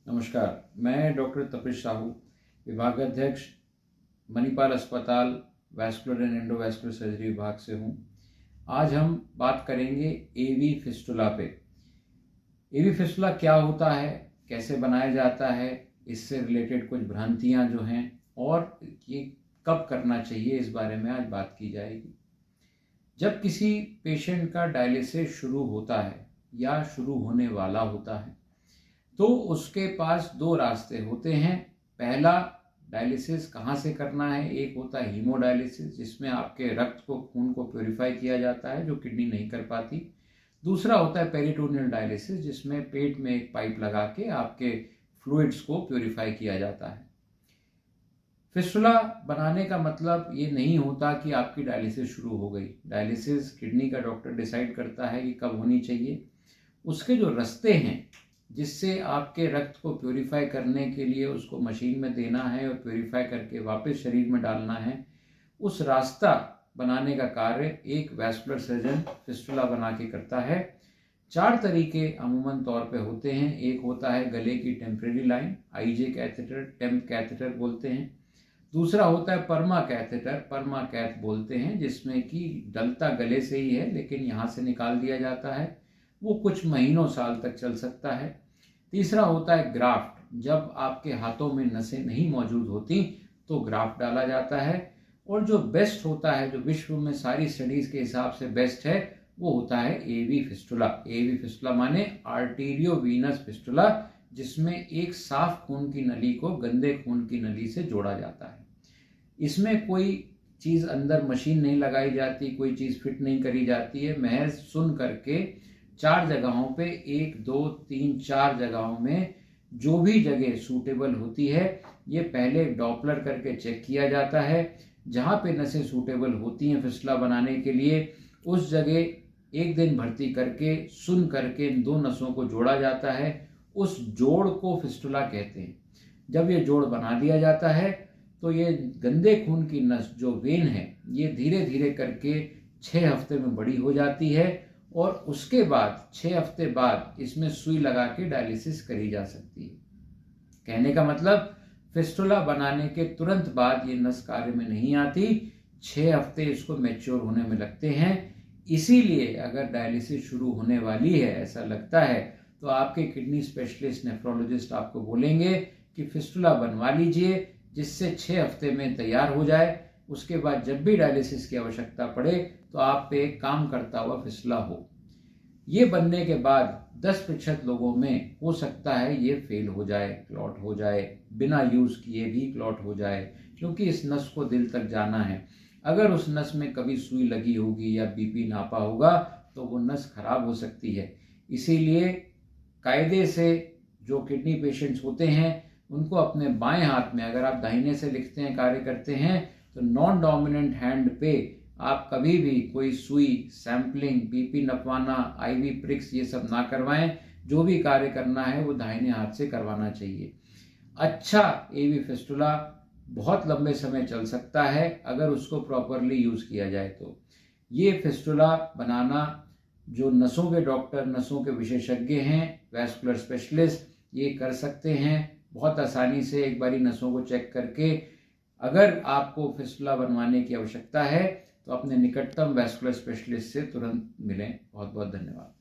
नमस्कार, मैं डॉक्टर तपिश साहू, विभागाध्यक्ष मणिपाल अस्पताल वैस्कुलर एंड एंडोवैस्कुलर सर्जरी विभाग से हूँ। आज हम बात करेंगे एवी फिस्टुला पे। एवी फिस्टुला क्या होता है, कैसे बनाया जाता है, इससे रिलेटेड कुछ भ्रांतियाँ जो हैं और ये कब करना चाहिए, इस बारे में आज बात की जाएगी। जब किसी पेशेंट का डायलिसिस शुरू होता है या शुरू होने वाला होता है तो उसके पास दो रास्ते होते हैं। पहला, डायलिसिस कहाँ से करना है। एक होता है हीमोडायलिसिस, जिसमें आपके रक्त को, खून को प्योरीफाई किया जाता है, जो किडनी नहीं कर पाती। दूसरा होता है पेरिटोनियल डायलिसिस, जिसमें पेट में एक पाइप लगा के आपके फ्लूइड्स को प्योरीफाई किया जाता है। फिस्टुला बनाने का मतलब ये नहीं होता कि आपकी डायलिसिस शुरू हो गई। डायलिसिस किडनी का डॉक्टर डिसाइड करता है कि कब होनी चाहिए। उसके जो रास्ते हैं जिससे आपके रक्त को प्योरीफाई करने के लिए उसको मशीन में देना है और प्योरीफाई करके वापस शरीर में डालना है, उस रास्ता बनाने का कार्य एक वैस्कुलर सर्जन फिस्टुला बना के करता है। 4 तरीके अमूमन तौर पे होते हैं। एक होता है गले की temporary line, IJ catheter, temp catheter बोलते हैं। दूसरा होता है पर्मा कैथेटर, पर्मा कैथ बोलते हैं, जिसमें कि डलता गले से ही है लेकिन यहाँ से निकाल दिया जाता है। वो कुछ महीनों साल तक चल सकता है। तीसरा होता है ग्राफ्ट, जब आपके हाथों में नसें नहीं मौजूद होती तो ग्राफ्ट डाला जाता है। और जो बेस्ट होता है, जो विश्व में सारी स्टडीज के हिसाब से बेस्ट है, वो होता है एवी फिस्टुला। एवी फिस्टुला माने आर्टेरियो वीनस फिस्टुला, जिसमें एक साफ खून की नली को गंदे खून की नली से जोड़ा जाता है। इसमें कोई चीज़ अंदर मशीन नहीं लगाई जाती, कोई चीज़ फिट नहीं करी जाती है। महज सुन करके 4 जगहों पे, 1, 2, 3, 4 जगहों में जो भी जगह सूटेबल होती है, ये पहले डॉपलर करके चेक किया जाता है। जहाँ पे नसें सूटेबल होती हैं फिस्टुला बनाने के लिए, उस जगह 1 दिन भर्ती करके सुन करके इन 2 नसों को जोड़ा जाता है। उस जोड़ को फिस्टुला कहते हैं। जब ये जोड़ बना दिया जाता है तो ये गंदे खून की नस, जो वेन है, ये धीरे धीरे करके 6 हफ्ते में बड़ी हो जाती है और उसके बाद 6 हफ्ते बाद इसमें सुई लगा के डायलिसिस करी जा सकती है। कहने का मतलब, फिस्टुला बनाने के तुरंत बाद ये नस कार्य में नहीं आती, 6 हफ्ते इसको मैच्योर होने में लगते हैं। इसीलिए अगर डायलिसिस शुरू होने वाली है, ऐसा लगता है, तो आपके किडनी स्पेशलिस्ट नेफ्रोलॉजिस्ट आपको बोलेंगे कि फिस्टुला बनवा लीजिए, जिससे 6 हफ्ते में तैयार हो जाए। उसके बाद जब भी डायलिसिस की आवश्यकता पड़े तो आप पे एक काम करता हुआ फिस्टुला हो। ये बनने के बाद 10% लोगों में हो सकता है ये फेल हो जाए, क्लॉट हो जाए, बिना यूज़ किए भी क्लॉट हो जाए, क्योंकि इस नस को दिल तक जाना है। अगर उस नस में कभी सुई लगी होगी या बीपी नापा होगा तो वो नस खराब हो सकती है। इसीलिए कायदे से जो किडनी पेशेंट्स होते हैं, उनको अपने बाएं हाथ में, अगर आप दाहिने से लिखते हैं, कार्य करते हैं, तो नॉन डोमिनेंट हैंड पे आप कभी भी कोई सुई, सैंपलिंग, बीपी नपवाना, आईवी प्रिक्स, ये सब ना करवाएं। जो भी कार्य करना है वो दाहिने हाथ से करवाना चाहिए। अच्छा एवी फिस्टुला बहुत लंबे समय चल सकता है अगर उसको प्रॉपरली यूज़ किया जाए तो। ये फिस्टुला बनाना जो नसों के डॉक्टर, नसों के विशेषज्ञ हैं, वैस्कुलर स्पेशलिस्ट, ये कर सकते हैं बहुत आसानी से। एक बारी नसों को चेक करके अगर आपको फिस्टुला बनवाने की आवश्यकता है तो अपने निकटतम वैस्कुलर स्पेशलिस्ट से तुरंत मिलें। बहुत बहुत धन्यवाद।